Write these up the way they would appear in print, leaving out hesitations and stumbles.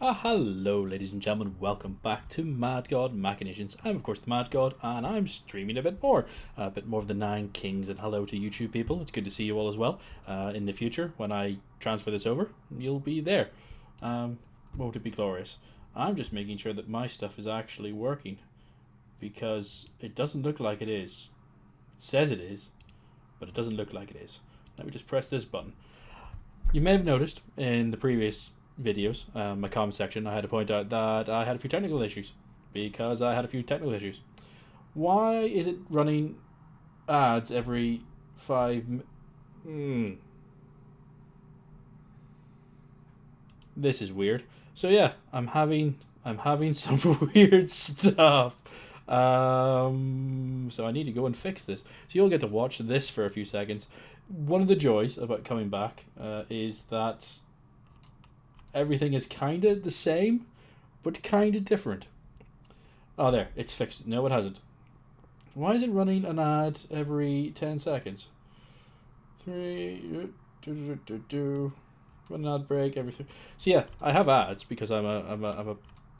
Hello, ladies and gentlemen. Welcome back to Madgod Machinations. I'm, of course, the Madgod, and I'm streaming a bit more of the Nine Kings. And hello to YouTube people. It's good to see you all as well. In the future, when I transfer this over, you'll be there. Won't it be glorious? I'm just making sure that my stuff is actually working, because it doesn't look like it is. It says it is, but it doesn't look like it is. Let me just press this button. You may have noticed in the previous videos, my comment section, I had to point out that I had a few technical issues. Because I had a few technical issues. Why is it running ads every 5 This is weird. So yeah, I'm having some weird stuff. So I need to go and fix this. So you'll get to watch this for a few seconds. One of the joys about coming back is that everything is kind of the same, but kind of different. Oh, there, it's fixed. No, it hasn't. Why is it running an ad every 10 seconds? Run an ad break, everything. So yeah, I have ads because I'm a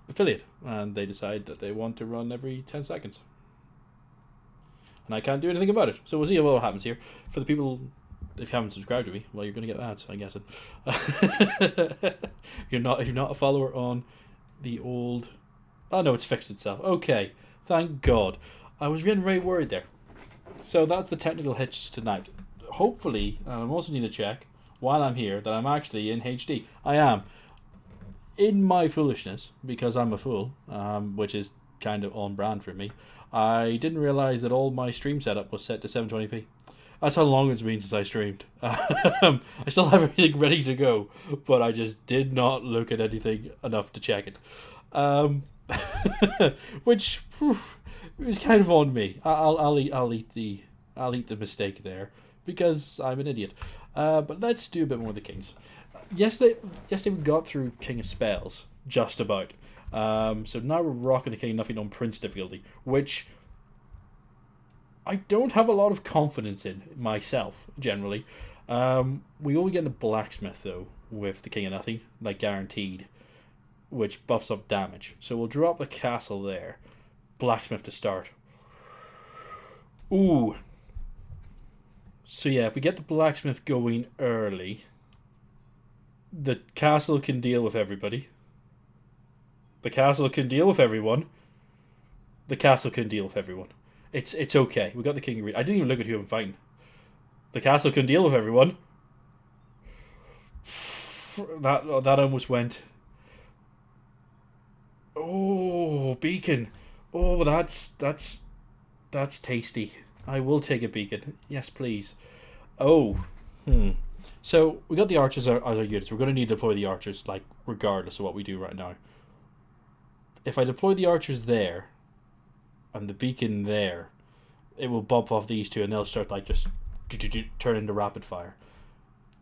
affiliate, and they decide that they want to run every 10 seconds. And I can't do anything about it. So we'll see what happens here. For the people, if you haven't subscribed to me, well, you're going to get ads, I guess. If you're not a follower on the old... Oh, no, it's fixed itself. Okay, thank God. I was getting very worried there. So that's the technical hitch tonight. Hopefully, I'm also need to check, while I'm here, that I'm actually in HD. I am. In my foolishness, because I'm a fool, which is kind of on brand for me, I didn't realise that all my stream setup was set to 720p. That's how long it's been since I streamed. I still have everything ready to go, but I just did not look at anything enough to check it. Which is kind of on me. I'll eat the mistake there, because I'm an idiot. But let's do a bit more of the Kings. Yesterday we got through King of Spells, just about. So now we're rocking the King Nothing on Prince difficulty, which I don't have a lot of confidence in myself, generally. We only get the Blacksmith, though, with the King of Nothing, like guaranteed, which buffs up damage. So we'll drop the castle there. Blacksmith to start. Ooh. So yeah, if we get the Blacksmith going early, the castle can deal with everybody. The castle can deal with everyone. The castle can deal with everyone. It's okay. We got the King of Reed. I didn't even look at who I'm fighting. The castle can deal with everyone. That almost went. Oh, beacon. Oh, that's tasty. I will take a beacon. Yes, please. Oh. So we got the archers as our units. We're going to need to deploy the archers, like, regardless of what we do right now. If I deploy the archers there and the beacon there, it will bump off these two and they'll start, like, just turn into rapid fire.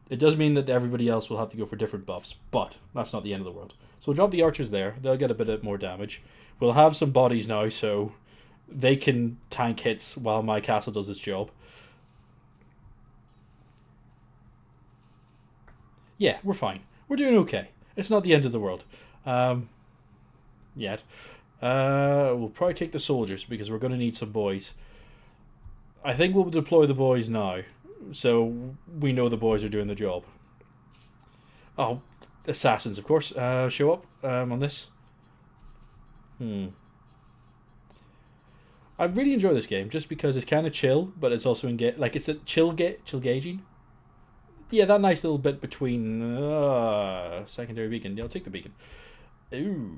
It does mean that everybody else will have to go for different buffs, but that's not the end of the world. So we'll drop the archers there. They'll get a bit more damage. We'll have some bodies now, so they can tank hits while my castle does its job. Yeah, we're fine. We're doing okay. It's not the end of the world. Yet. We'll probably take the soldiers, because we're going to need some boys. I think we'll deploy the boys now, so we know the boys are doing the job. Oh, assassins, of course, show up on this. I really enjoy this game, just because it's kind of chill, but it's also like it's a chill gauging. Yeah, that nice little bit between secondary beacon. Yeah, I'll take the beacon. Ooh.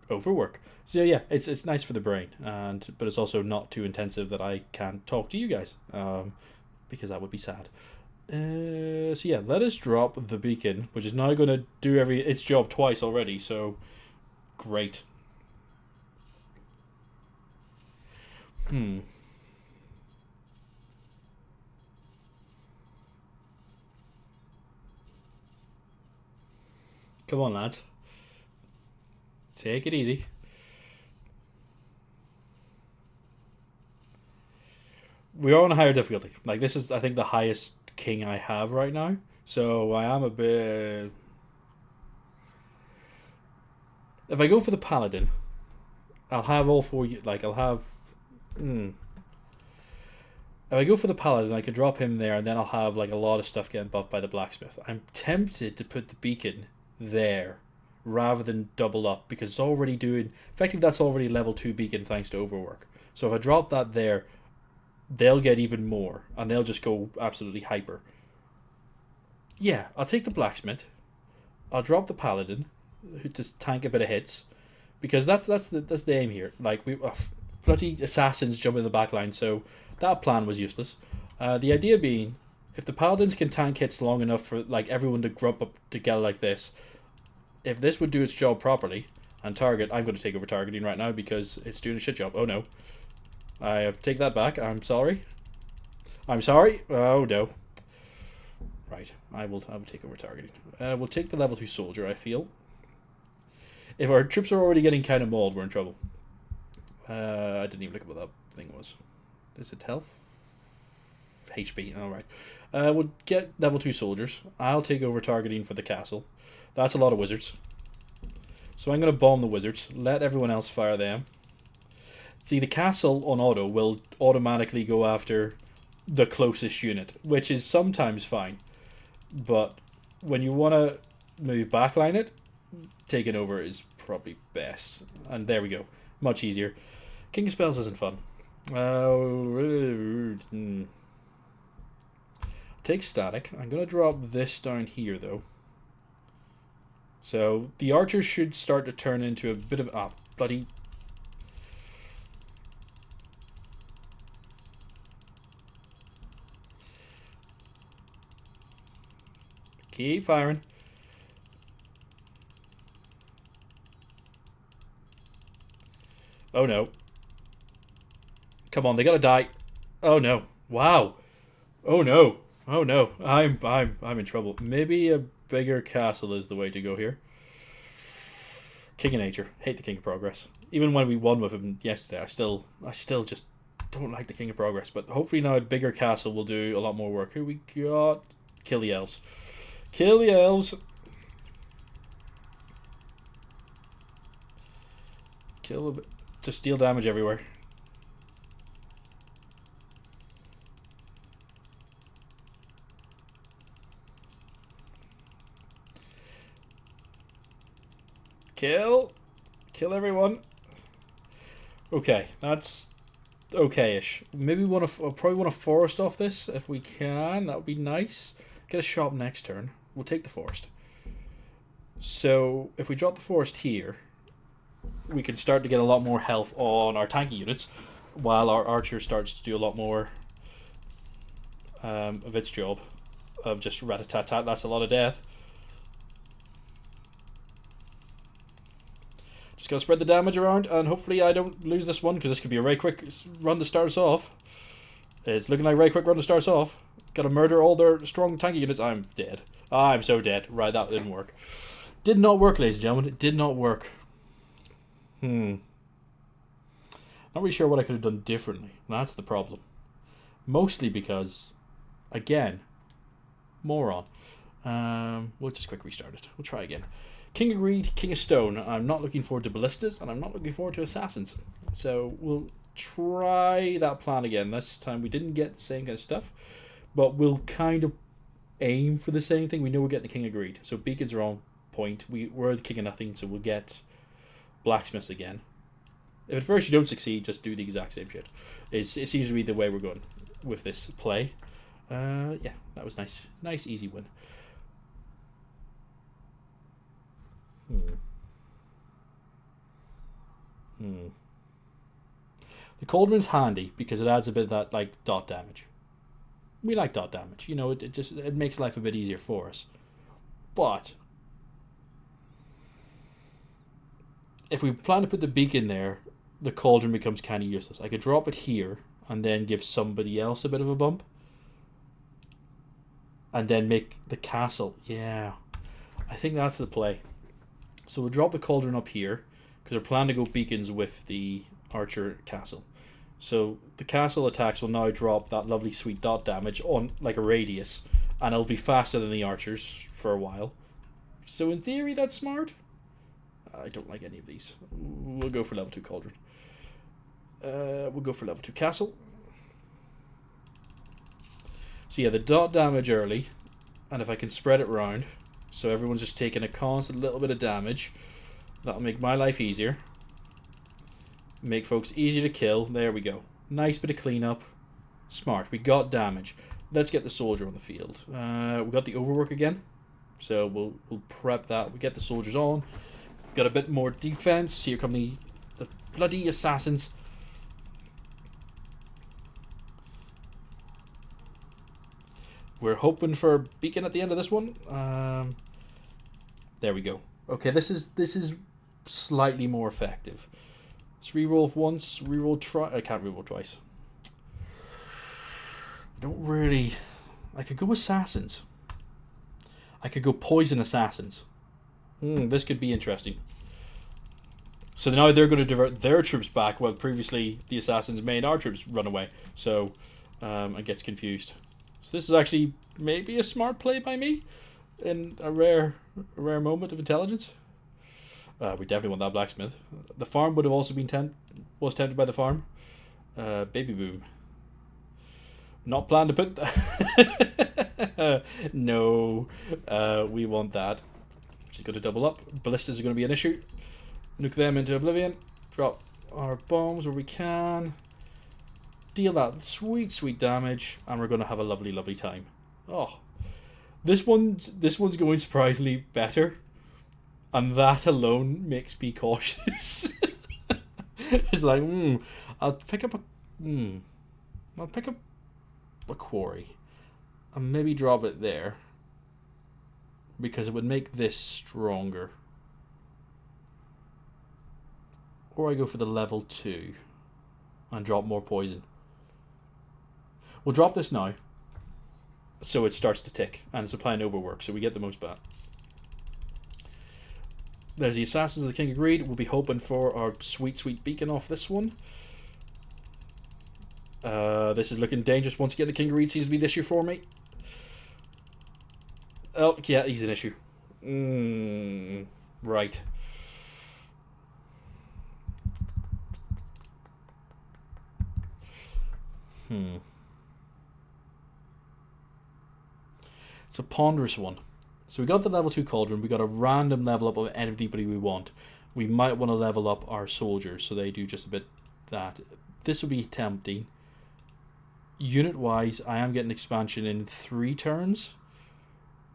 Overwork. So yeah, it's nice for the brain, but it's also not too intensive that I can't talk to you guys, because that would be sad. So yeah, let us drop the beacon, which is now going to do its job twice already. So great. Come on, lads. Take it easy. We are on a higher difficulty. Like, this is, I think, the highest king I have right now. So I am a bit... If I go for the paladin, I'll have all four. Like I'll have. If I go for the paladin, I could drop him there, and then I'll have like a lot of stuff getting buffed by the blacksmith. I'm tempted to put the beacon there rather than double up because it's already doing. Effectively, that's already level 2 beacon thanks to overwork. So if I drop that there, they'll get even more, and they'll just go absolutely hyper. Yeah, I'll take the blacksmith. I'll drop the paladin, who just tank a bit of hits, because that's the aim here. Like we bloody assassins jump in the back line, so that plan was useless. The idea being, if the paladins can tank hits long enough for like everyone to grump up together like this, if this would do its job properly, and target, I'm going to take over targeting right now because it's doing a shit job. Oh no. I take that back. I'm sorry. I'm sorry. Oh no. Right. I will take over targeting. We'll take the level 2 soldier, I feel. If our troops are already getting kind of mauled, we're in trouble. I didn't even look at what that thing was. Is it health? HP. Alright. We'll get level 2 soldiers. I'll take over targeting for the castle. That's a lot of wizards. So I'm going to bomb the wizards. Let everyone else fire them. See, the castle on auto will automatically go after the closest unit, which is sometimes fine. But when you want to maybe backline it, taking over is probably best. And there we go. Much easier. King of Spells isn't fun. Take static. I'm going to drop this down here, though. So the archers should start to turn into a bit of... Ah, bloody... Keep firing. Oh no. Come on, they gotta die. Oh no. Wow. Oh no. Oh no. I'm in trouble. Maybe a bigger castle is the way to go here. King of Nature. Hate the King of Progress. Even when we won with him yesterday, I still just don't like the King of Progress. But hopefully now a bigger castle will do a lot more work. Who we got? Kill the elves. Kill the elves. Kill them. Just deal damage everywhere. Kill. Kill everyone. Okay, that's okay-ish. Maybe we want to probably want to forest off this if we can. That would be nice. Get a shop next turn. We'll take the forest. So if we drop the forest here, we can start to get a lot more health on our tanky units, while our archer starts to do a lot more of its job of just rat-a-tat-tat. That's a lot of death. Just gotta spread the damage around, and hopefully I don't lose this one, because this could be a very quick run to start us off. It's looking like a very quick run to start us off. Gotta murder all their strong tanky units. I'm dead. I'm so dead. Right, that didn't work. Did not work, ladies and gentlemen. It did not work. Not really sure what I could have done differently. That's the problem. Mostly because, again, moron. We'll just quick restart it. We'll try again. King of Greed, King of Stone. I'm not looking forward to Ballistas, and I'm not looking forward to Assassins. So we'll try that plan again. This time we didn't get the same kind of stuff, but we'll kind of aim for the same thing. We know we're getting the King of Greed, so beacons are on point. We're the King of Nothing, so we'll get Blacksmiths again. If at first you don't succeed, just do the exact same shit. It seems to be the way we're going with this play. Yeah, that was nice. Nice, easy win. The Cauldron's handy because it adds a bit of that, like, dot damage. We like dot damage. You know, it makes life a bit easier for us. But if we plan to put the beacon there, the Cauldron becomes kind of useless. I could drop it here and then give somebody else a bit of a bump. And then make the castle. Yeah. I think that's the play. So we'll drop the Cauldron up here, because we're planning to go beacons with the archer castle. So the castle attacks will now drop that lovely sweet dot damage on like a radius, and it'll be faster than the archers for a while. So in theory that's smart. I don't like any of these. We'll go for level 2 cauldron. We'll go for level 2 castle. So yeah, the dot damage early, and if I can spread it around, so everyone's just taking a constant little bit of damage, that'll make my life easier. Make folks easy to kill. There we go. Nice bit of cleanup. Smart. We got damage. Let's get the soldier on the field. We got the overwork again, so we'll prep that. We get the soldiers on. Got a bit more defense. Here come the bloody assassins. We're hoping for a beacon at the end of this one. There we go. Okay, this is slightly more effective. Let's reroll once, reroll twice. I can't reroll twice. I don't really... I could go assassins. I could go poison assassins. This could be interesting. So now they're going to divert their troops back, while previously the assassins made our troops run away. So it gets confused. So this is actually maybe a smart play by me in a rare moment of intelligence. We definitely want that blacksmith. The farm would have also been tempted by the farm. Baby boom. Not planned to put that. No, we want that. She's going to double up. Ballistas are going to be an issue. Nuke them into oblivion. Drop our bombs where we can. Deal that sweet, sweet damage, and we're going to have a lovely, lovely time. Oh, this one's going surprisingly better, and that alone makes me cautious. It's like, I'll pick up a quarry, and maybe drop it there, because it would make this stronger. Or I go for the level 2 and drop more poison. We'll drop this now, so it starts to tick, and it's applying overwork, so we get the most back. There's the Assassins of the King of Greed. We'll be hoping for our sweet, sweet beacon off this one. This is looking dangerous. Once again, the King of Greed seems to be the issue for me. Oh, yeah, he's an issue. Right. It's a ponderous one. So we got the level 2 cauldron. We got a random level up of anybody we want. We might want to level up our soldiers so they do just a bit that. This will be tempting. Unit wise, I am getting expansion in 3 turns,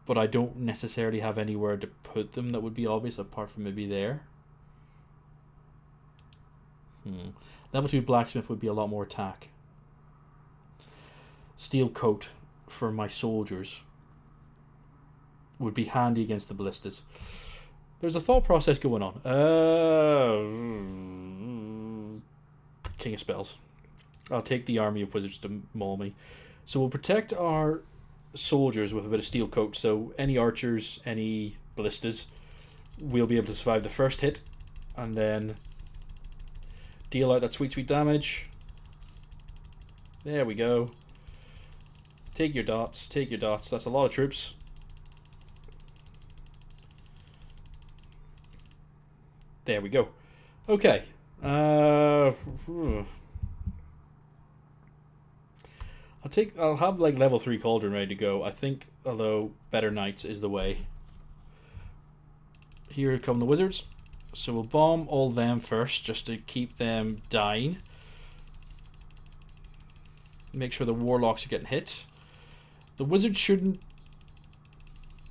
but I don't necessarily have anywhere to put them that would be obvious apart from maybe there. Level 2 blacksmith would be a lot more attack. Steel coat for my soldiers would be handy against the ballistas. There's a thought process going on. King of Spells. I'll take the army of wizards to maul me. So we'll protect our soldiers with a bit of steel coat. So any archers, any ballistas, we'll be able to survive the first hit, and then deal out that sweet, sweet damage. There we go. Take your dots. Take your dots. That's a lot of troops. There we go. Okay. I'll have like level 3 cauldron ready to go. I think, although better knights is the way. Here come the wizards. So we'll bomb all them first just to keep them dying. Make sure the warlocks are getting hit. The wizards shouldn't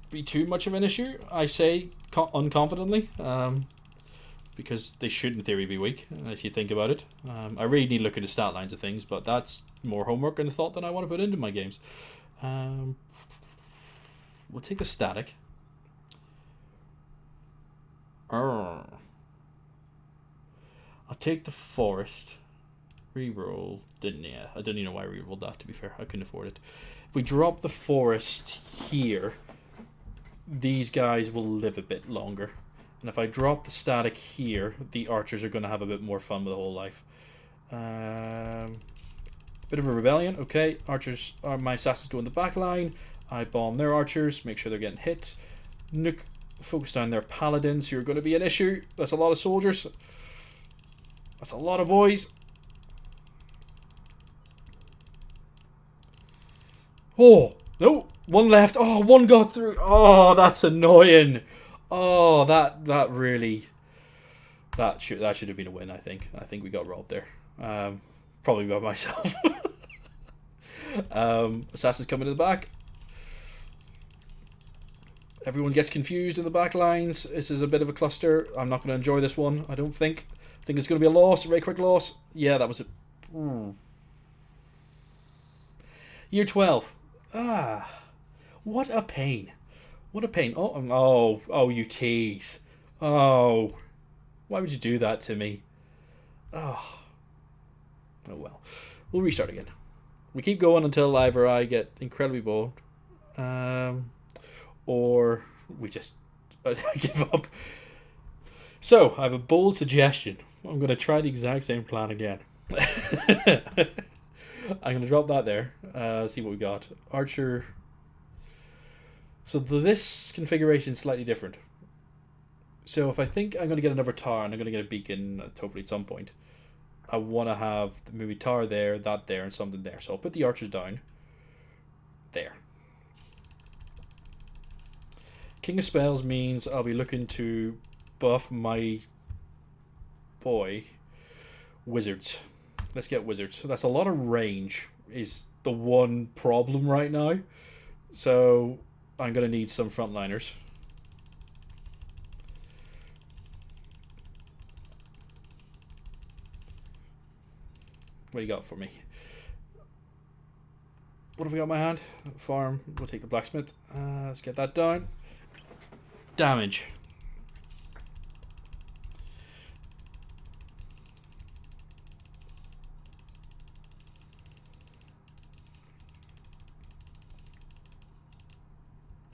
be too much of an issue, I say unconfidently. Because they should in theory be weak, if you think about it. I really need to look at the stat lines of things, but that's more homework and thought than I want to put into my games. We'll take the static. I'll take the forest. Reroll. I didn't even know why I rerolled that, to be fair. I couldn't afford it. If we drop the forest here, these guys will live a bit longer. And if I drop the static here, the archers are going to have a bit more fun with the whole life. Bit of a rebellion. Okay, archers, my assassins go in the back line. I bomb their archers, make sure they're getting hit. Nuke Focus down their paladins, who are going to be an issue. That's a lot of soldiers. That's a lot of boys. Oh, no. One left. Oh, one got through. Oh, that's annoying. Oh, that really... That should have been a win, I think. I think we got robbed there. Probably by myself. Assassin's coming to the back. Everyone gets confused in the back lines. This is a bit of a cluster. I'm not going to enjoy this one, I don't think. I think it's going to be a loss, a very quick loss. Yeah, that was it. Year 12. What a pain. What a pain. Oh, you tease. Oh, why would you do that to me? Oh well. We'll restart again. We keep going until either I get incredibly bored, or we just give up. So, I have a bold suggestion. I'm going to try the exact same plan again. I'm going to drop that there. See what we got. Archer. So this configuration is slightly different. So if I think I'm going to get another tower and I'm going to get a beacon hopefully at some point, I want to have maybe tower there, that there, and something there. So I'll put the archers down there. King of Spells means I'll be looking to buff my boy wizards. Let's get wizards. So that's a lot of range is the one problem right now. So I'm going to need some frontliners. What do you got for me? What have we got in my hand? Farm. We'll take the blacksmith. Let's get that down. Damage.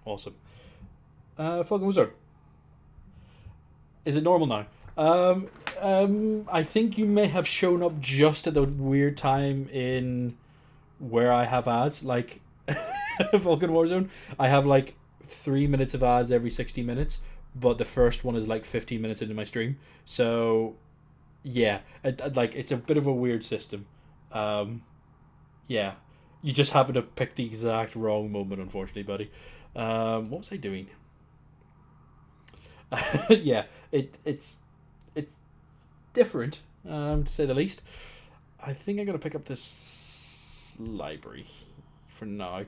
Awesome. Fucking wizard. Is it normal now? I think you may have shown up just at the weird time in where I have ads, like Vulcan Warzone. I have like 3 minutes of ads every 60 minutes, but the first one is like 15 minutes into my stream. So, yeah, it's a bit of a weird system. Yeah, you just happen to pick the exact wrong moment, unfortunately, buddy. What was I doing? Yeah, it's different, to say the least. I think I'm going to pick up this library for now.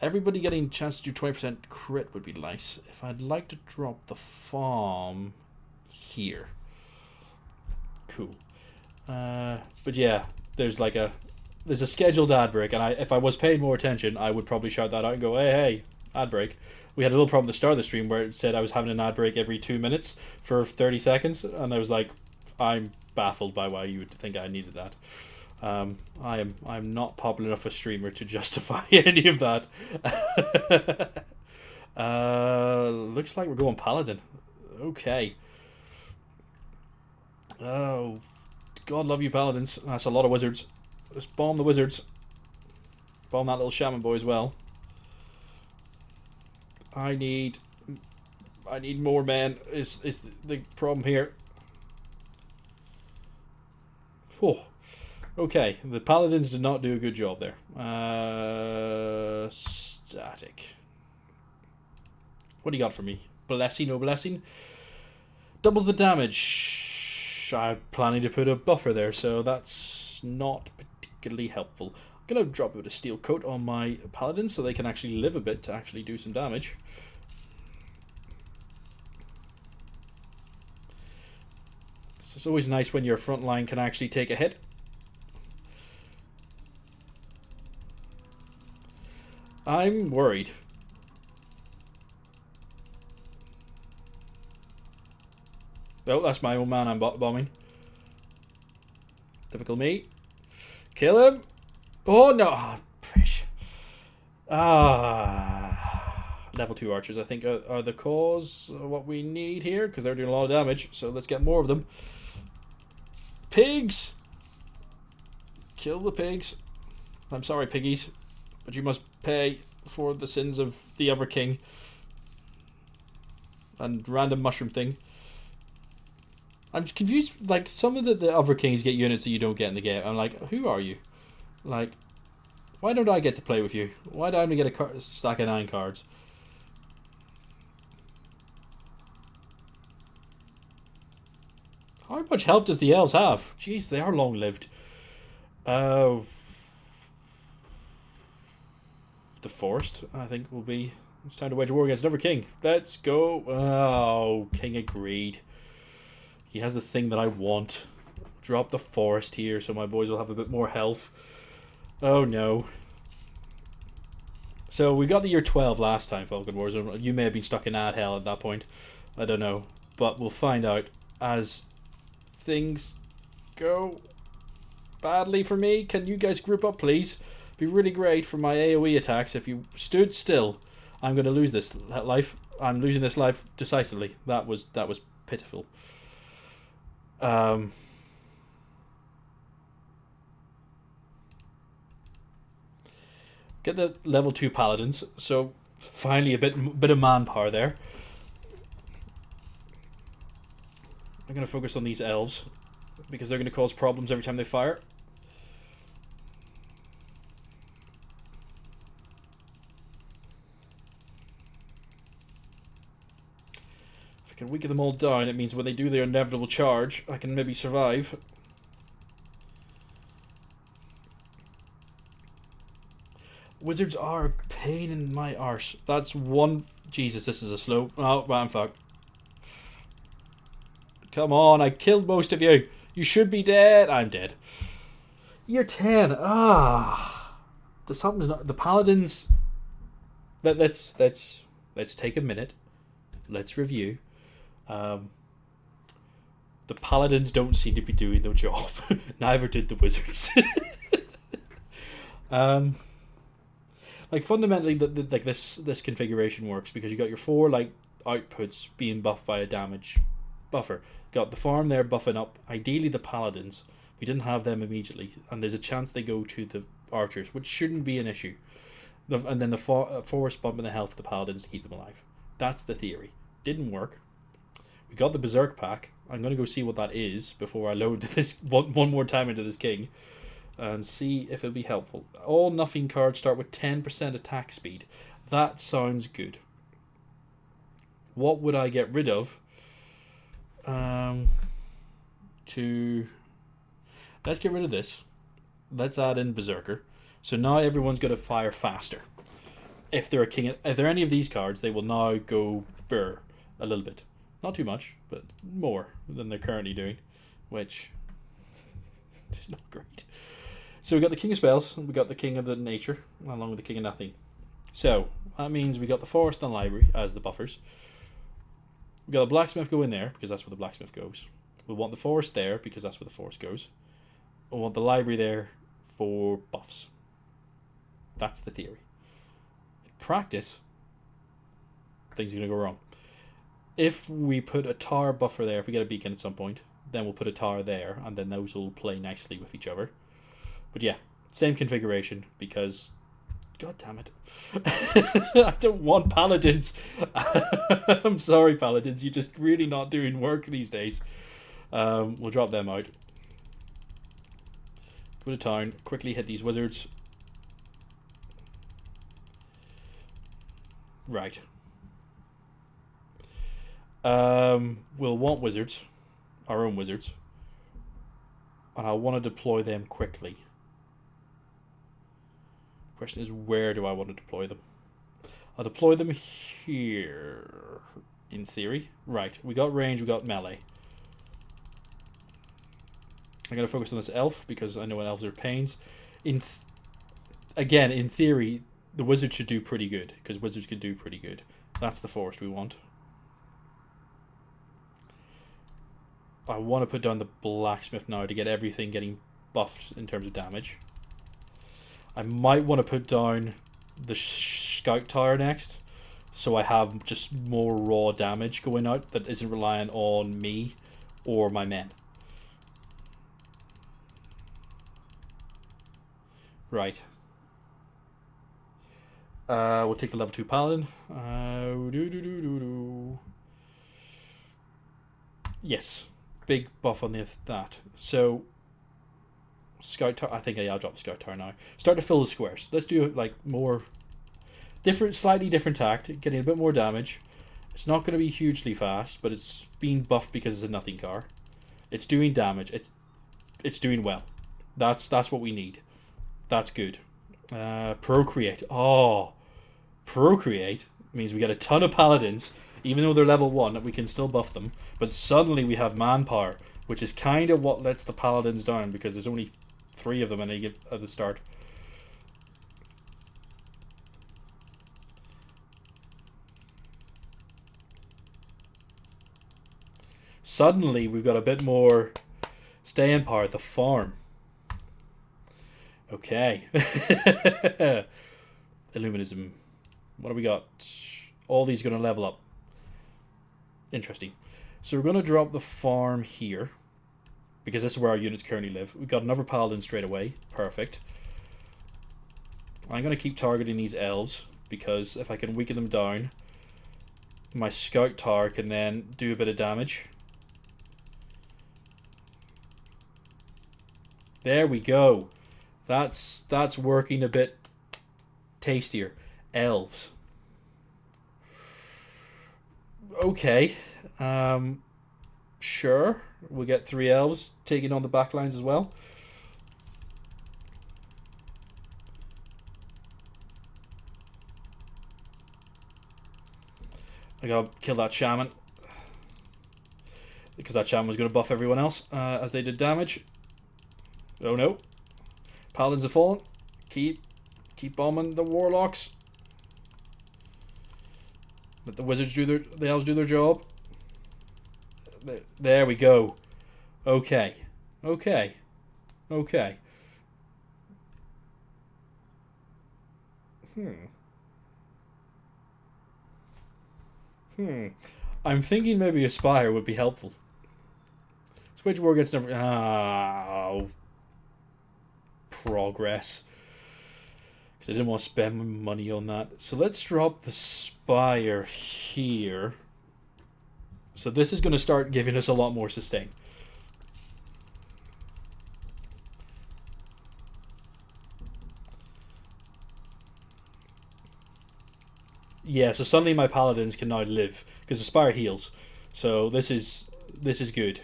Everybody getting a chance to do 20% crit would be nice. If I'd like to drop the farm here. Cool. But yeah, there's a scheduled ad break, and if I was paying more attention, I would probably shout that out and go, hey, ad break. We had a little problem at the start of the stream where it said I was having an ad break every 2 minutes for 30 seconds, and I was like, I'm baffled by why you would think I needed that. I'm not popular enough a streamer to justify any of that. Looks like we're going paladin. Okay. Oh, God love you paladins. That's a lot of wizards. Let's bomb the wizards. Bomb that little shaman boy as well. I need more men is the problem here. Oh, okay. The paladins did not do a good job there. Static. What do you got for me? Blessing, no blessing. Doubles the damage. I'm planning to put a buffer there, so that's not particularly helpful. I'm going to drop a bit of steel coat on my paladins so they can actually live a bit to actually do some damage. So it's always nice when your front line can actually take a hit. I'm worried. Oh, that's my old man I'm bombing. Typical me. Kill him. Oh, no. Level 2 archers, I think, are the cause of what we need here, because they're doing a lot of damage. So let's get more of them. Pigs! Kill the pigs. I'm sorry, piggies, but you must pay for the sins of the other king. And random mushroom thing. I'm just confused. Like, some of the other kings get units that you don't get in the game. I'm like, who are you? Like, why don't I get to play with you? Why do I only get a stack of 9 cards? How much help does the elves have? Jeez, they are long-lived. The forest, I think, will be... It's time to wage war against another king. Let's go. Oh, king agreed. He has the thing that I want. Drop the forest here so my boys will have a bit more health. Oh, no. So, we got the year 12 last time, Falcon Wars. You may have been stuck in ad hell at that point. I don't know. But we'll find out as things go badly for me. Can you guys group up, please? Be really great for my AoE attacks. If you stood still, I'm going to lose this life. I'm losing this life decisively. That was pitiful. Get the level 2 paladins. So finally a bit of manpower there. I'm going to focus on these elves because they're going to cause problems every time they fire. If I can weaken them all down, it means when they do their inevitable charge, I can maybe survive. Wizards are a pain in my arse. That's one... Jesus, this is a slow... Oh, well, I'm fucked. Come on, I killed most of you. You should be dead. I'm dead. Year 10. Something's not... The paladins... Let's take a minute. Let's review. The paladins don't seem to be doing their job. Neither did the wizards. Like, fundamentally, like this configuration works because you got your 4 like outputs being buffed by a damage buffer. Got the farm there buffing up. Ideally, the paladins. We didn't have them immediately, and there's a chance they go to the archers, which shouldn't be an issue. And then the forest bumping the health of the paladins to keep them alive. That's the theory. Didn't work. We got the berserk pack. I'm gonna go see what that is before I load this one more time into this king. And see if it'll be helpful. All nothing cards start with 10% attack speed. That sounds good. What would I get rid of? Let's get rid of this. Let's add in Berserker. So now everyone's going to fire faster. If they're any of these cards, they will now go burr a little bit. Not too much, but more than they're currently doing, which is not great. So we got the King of Spells, we got the King of the Nature, along with the King of Nothing. So that means we got the Forest and Library as the buffers. We got the Blacksmith go in there, because that's where the Blacksmith goes. We want the Forest there, because that's where the Forest goes. We want the Library there for buffs. That's the theory. In practice, things are going to go wrong. If we put a tower buffer there, if we get a beacon at some point, then we'll put a tower there, and then those will play nicely with each other. But yeah, same configuration, because... God damn it. I don't want paladins. I'm sorry, paladins. You're just really not doing work these days. We'll drop them out. Go to town. Quickly hit these wizards. Right. We'll want wizards. Our own wizards. And I want to deploy them quickly. Question is, where do I want to deploy them? I'll deploy them here, in theory. Right, we got range, we got melee. I'm going to focus on this elf, because I know elves are pains. Again, in theory, the wizard should do pretty good, because wizards can do pretty good. That's the forest we want. I want to put down the blacksmith now to get everything getting buffed in terms of damage. I might want to put down the scout tower next, so I have just more raw damage going out that isn't relying on me or my men. Right. We'll take the level 2 paladin. Yes, big buff on that. So scout tower. I think I'll drop the scout tower now. Start to fill the squares. Let's do like more different, slightly different tact, getting a bit more damage. It's not going to be hugely fast, but it's being buffed because it's a nothing car. It's doing damage. It's doing well. That's what we need. That's good. Procreate. Oh, procreate means we get a ton of paladins, even though they're level 1, we can still buff them. But suddenly we have manpower, which is kind of what lets the paladins down, because there's only 3 of them at the start. Suddenly we've got a bit more staying power at the farm. Okay. Illuminism. What do we got? All these are going to level up. Interesting. So we're going to drop the farm here, because this is where our units currently live. We've got another paladin straight away. Perfect. I'm going to keep targeting these elves, because if I can weaken them down, my scout tower can then do a bit of damage. There we go. That's working a bit tastier. Elves. Okay. Sure. We'll get 3 elves taking on the backlines as well. I gotta kill that shaman, because that shaman was going to buff everyone else as they did damage. Oh no. Paladins have fallen. Keep bombing the warlocks. Let the wizards the elves do their job. There we go. Okay. I'm thinking maybe a spire would be helpful. Switch war gets never. Oh. Progress. Because I didn't want to spend money on that. So let's drop the spire here. So this is going to start giving us a lot more sustain. Yeah, so suddenly my paladins can now live, because the spire heals. So this is good.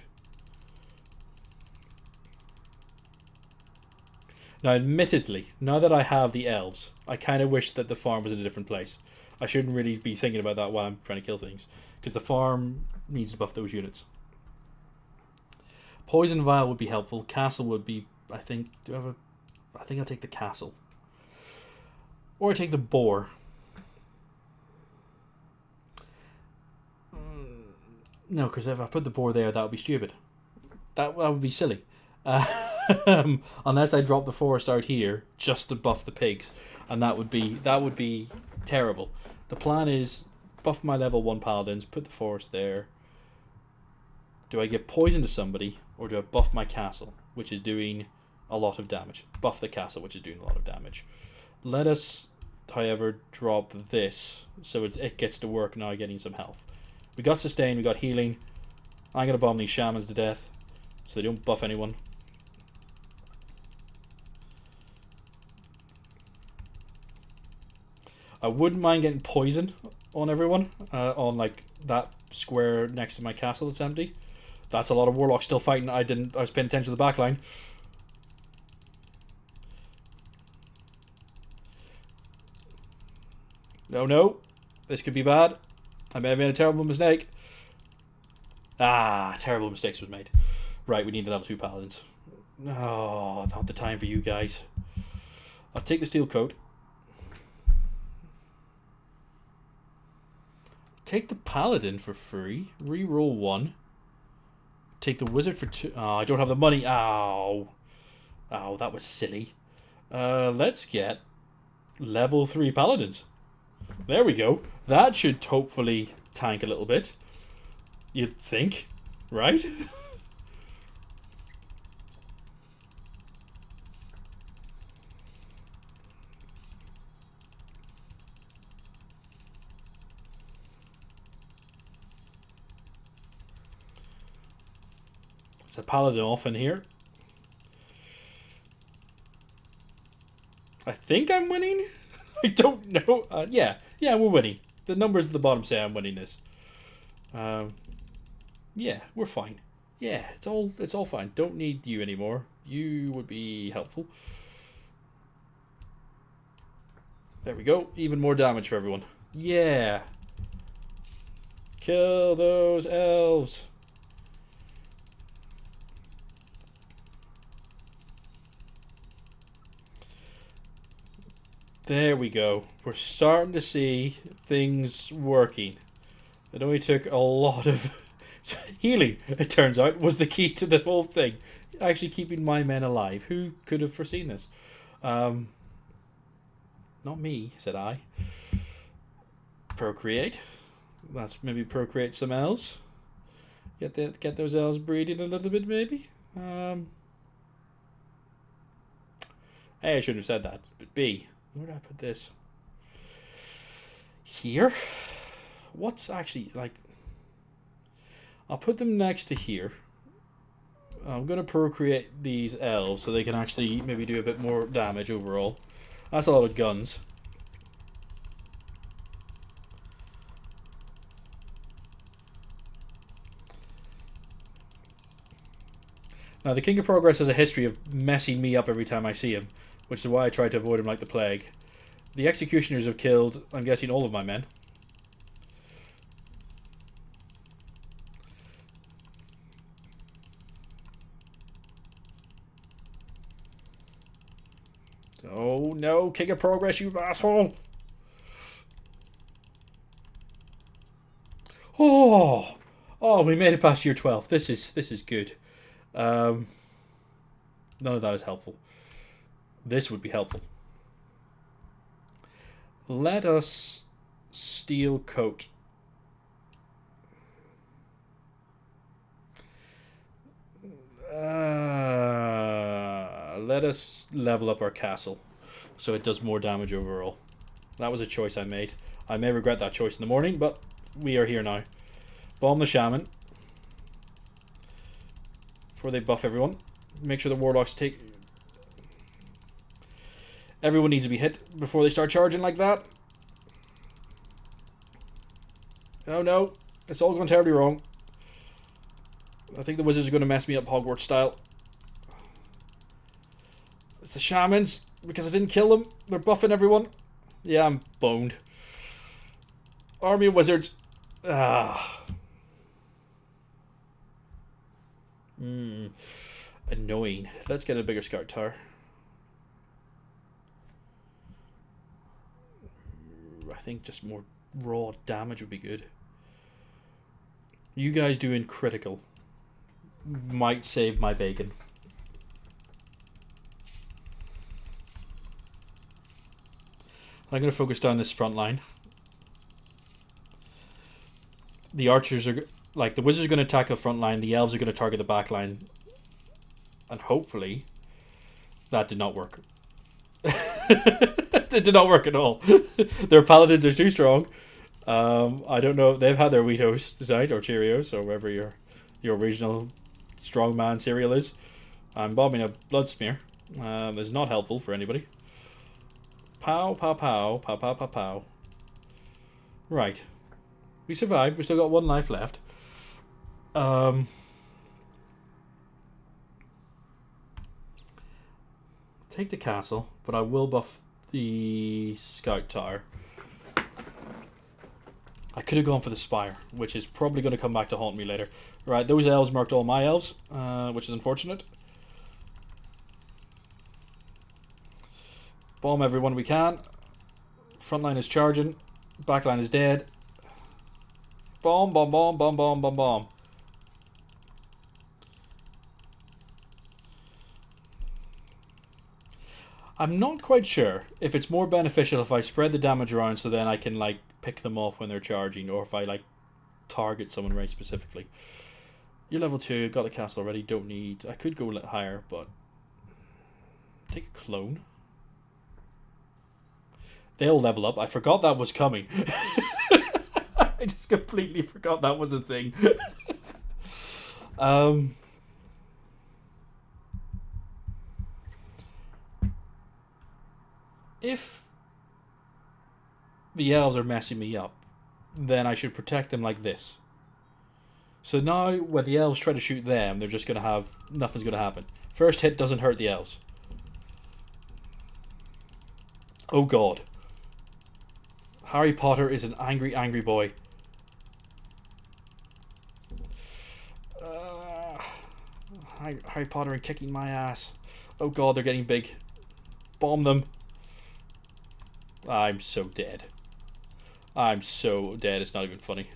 Now, admittedly, now that I have the elves, I kind of wish that the farm was in a different place. I shouldn't really be thinking about that while I'm trying to kill things, because the farm needs to buff those units. Poison vial would be helpful. Castle would be, I think. I think I'll take the castle, or I take the boar. No, because if I put the boar there, that would be stupid. That would be silly. Unless I drop the forest out here just to buff the pigs, and that would be terrible. The plan is buff my level 1 paladins, put the forest there. Do I give poison to somebody, or do I buff my castle, which is doing a lot of damage? Buff the castle, which is doing a lot of damage. Let us, however, drop this so it gets to work now, getting some health. We got sustain, we got healing. I'm gonna bomb these shamans to death so they don't buff anyone. I wouldn't mind getting poison on everyone, on like that square next to my castle that's empty. That's a lot of warlocks still fighting. I was paying attention to the back line. No. This could be bad. I may have made a terrible mistake. Terrible mistakes was made. Right, we need the level 2 paladins. Oh, not the time for you guys. I'll take the steel coat. Take the paladin for free. Reroll 1. Take the wizard for 2. Oh, I don't have the money. Ow, that was silly. Let's get level 3 paladins. There we go. That should hopefully tank a little bit. You'd think, right? There's a paladin off in here. I think I'm winning. I don't know. Yeah, we're winning. The numbers at the bottom say I'm winning this. Yeah, we're fine. Yeah, it's all fine. Don't need you anymore. You would be helpful. There we go. Even more damage for everyone. Yeah. Kill those elves. There we go. We're starting to see things working. It only took a lot of healing, it turns out, was the key to the whole thing. Actually keeping my men alive. Who could have foreseen this? Not me, said I. Procreate. Let's maybe procreate some elves. Get those elves breeding a little bit, maybe. A, I shouldn't have said that. But B, where did I put this? Here. What's actually like? I'll put them next to here. I'm gonna procreate these elves so they can actually maybe do a bit more damage overall. That's a lot of guns. Now, the King of Progress has a history of messing me up every time I see him, which is why I try to avoid him like the plague. The Executioners have killed, I'm guessing, all of my men. Oh no, King of Progress, you asshole! Oh! Oh, we made it past year 12. This is good. None of that is helpful. This would be helpful. Let us steel coat. Let us level up our castle so it does more damage overall. That was a choice I made. I may regret that choice in the morning, but we are here now. Bomb the shaman. Before they buff everyone. Make sure the warlocks take... Everyone needs to be hit before they start charging like that. Oh no. It's all gone terribly wrong. I think the wizards are going to mess me up Hogwarts style. It's the shamans, because I didn't kill them. They're buffing everyone. Yeah, I'm boned. Army of wizards. Ah. Annoying. Let's get a bigger scout tower. I think just more raw damage would be good. You guys doing critical might save my bacon. I'm going to focus down this front line. The archers are... Like, the wizards are going to attack the front line. The elves are going to target the back line. And hopefully... That did not work. It did not work at all. Their paladins are too strong. I don't know. They've had their Wheatos tonight, or Cheerios, or wherever your regional strongman cereal is. I'm bombing a blood smear. That's not helpful for anybody. Pow, pow, pow, pow, pow, pow, pow. Right. We survived. We still got one life left. Take the castle, but I will buff the scout tower. I could have gone for the spire, which is probably going to come back to haunt me later. Right, those elves marked all my elves, which is unfortunate. Bomb everyone we can. Front line is charging. Back line is dead. Bomb, bomb, bomb, bomb, bomb, bomb, bomb. I'm not quite sure if it's more beneficial if I spread the damage around so then I can, like, pick them off when they're charging, or if I, like, target someone very specifically. You're level 2, got the castle already, don't need... I could go a little higher, but... Take a clone. They'll level up. I forgot that was coming. I just completely forgot that was a thing. If the elves are messing me up, then I should protect them like this. So now, when the elves try to shoot them, they're just going to have... nothing's going to happen. First hit doesn't hurt the elves. Oh god. Harry Potter is an angry, angry boy. Harry Potter and kicking my ass. Oh god, they're getting big. Bomb them. I'm so dead. I'm so dead, it's not even funny.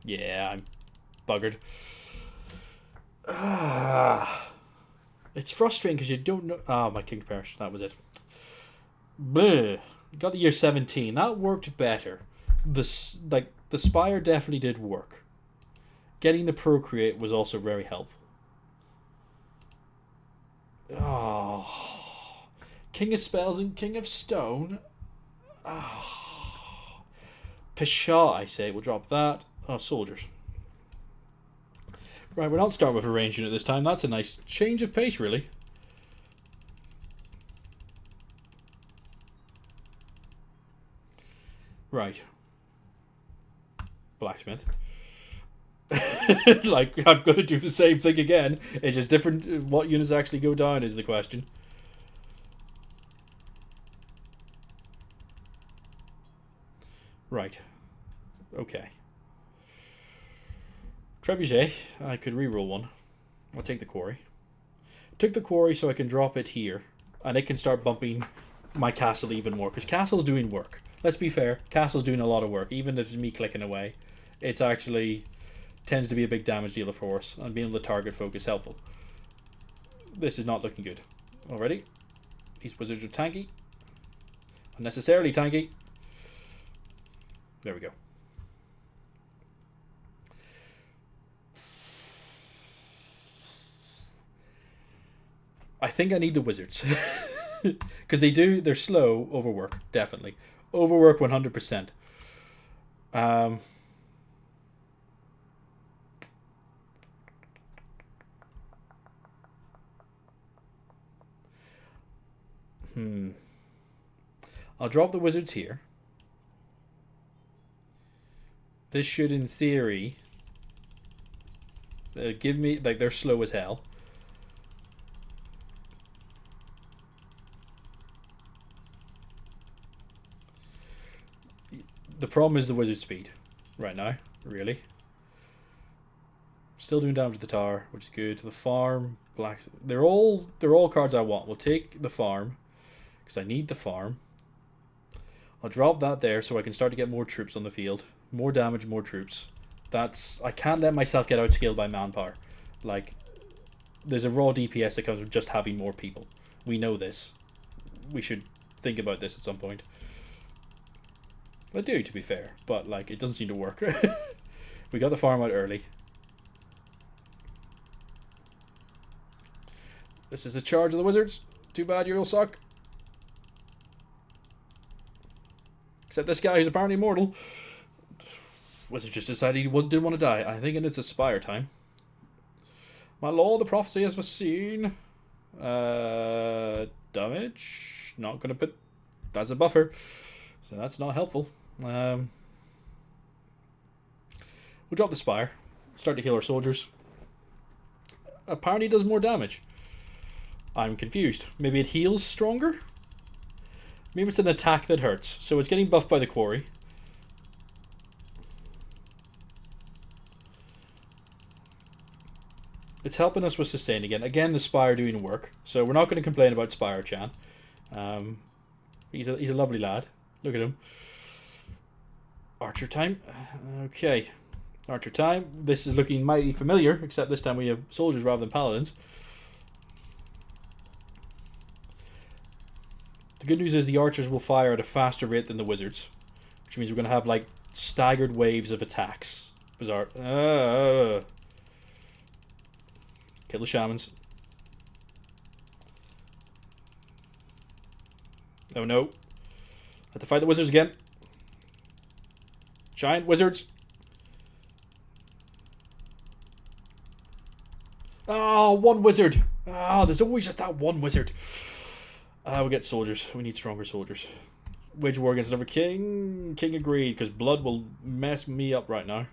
Yeah, I'm buggered. It's frustrating because you don't know... Oh, my king perished. That was it. Bleh. Got the year 17. That worked better. The Spire definitely did work. Getting the Procreate was also very helpful. Oh. King of Spells and King of Stone. Oh. Pshaw, I say. We'll drop that. Oh, soldiers. Right, we're not starting with a range unit this time. That's a nice change of pace, really. Right. Blacksmith. Like, I'm going to do the same thing again. It's just different. What units actually go down is the question. Right. Okay. Trebuchet. I could reroll one. I'll take the quarry. Took the quarry so I can drop it here. And it can start bumping my castle even more. Because castle's doing work. Let's be fair. Castle's doing a lot of work. Even if it's me clicking away. It's actually... tends to be a big damage dealer for us. And being able to target focus helpful. This is not looking good. Already. These wizards are tanky. Unnecessarily tanky. There we go. I think I need the wizards. Because they're slow. Overwork, definitely. Overwork 100%. I'll drop the wizards here. This should, in theory, give me... like, they're slow as hell. The problem is the wizard speed right now, really. Still doing damage to the tower, which is good. The farm, blacks. They're all cards I want. We'll take the farm because I need the farm. I'll drop that there so I can start to get more troops on the field. More damage, more troops. I can't let myself get outscaled by manpower. Like, there's a raw DPS that comes with just having more people. We know this. We should think about this at some point. I do, to be fair, but like it doesn't seem to work. We got the farm out early. This is a charge of the wizards. Too bad you'll suck. Except this guy who's apparently immortal. Wizard just decided he didn't want to die. I think it's a Spire time. My lord, the prophecy has foreseen. Damage. Not gonna put... that's a buffer. So that's not helpful. We'll drop the Spire. Start to heal our soldiers. Apparently it does more damage. I'm confused. Maybe it heals stronger? Maybe it's an attack that hurts. So it's getting buffed by the quarry. It's helping us with sustain again. Again, the Spire doing work. So we're not going to complain about Spire Chan. He's a lovely lad. Look at him. Archer time. Okay. Archer time. This is looking mighty familiar, except this time we have soldiers rather than paladins. The good news is the archers will fire at a faster rate than the wizards, which means we're going to have like staggered waves of attacks. Bizarre. Kill the shamans. Oh no. Have to fight the wizards again. Giant wizards. Oh, one wizard. Ah, there's always just that one wizard. We'll get soldiers. We need stronger soldiers. Wage war against another king. King agreed, because blood will mess me up right now.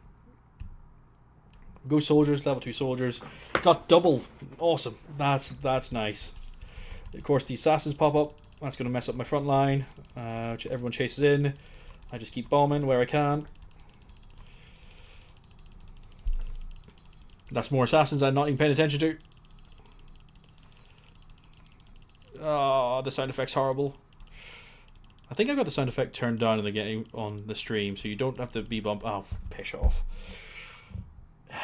Go soldiers, level 2 soldiers. Got double. Awesome. That's nice. Of course, the assassins pop up. That's going to mess up my front line. Which everyone chases in. I just keep bombing where I can. That's more assassins I'm not even paying attention to. Oh, the sound effect's horrible. I think I've got the sound effect turned down in the game on the stream, so you don't have to be bumped. Oh, piss off. It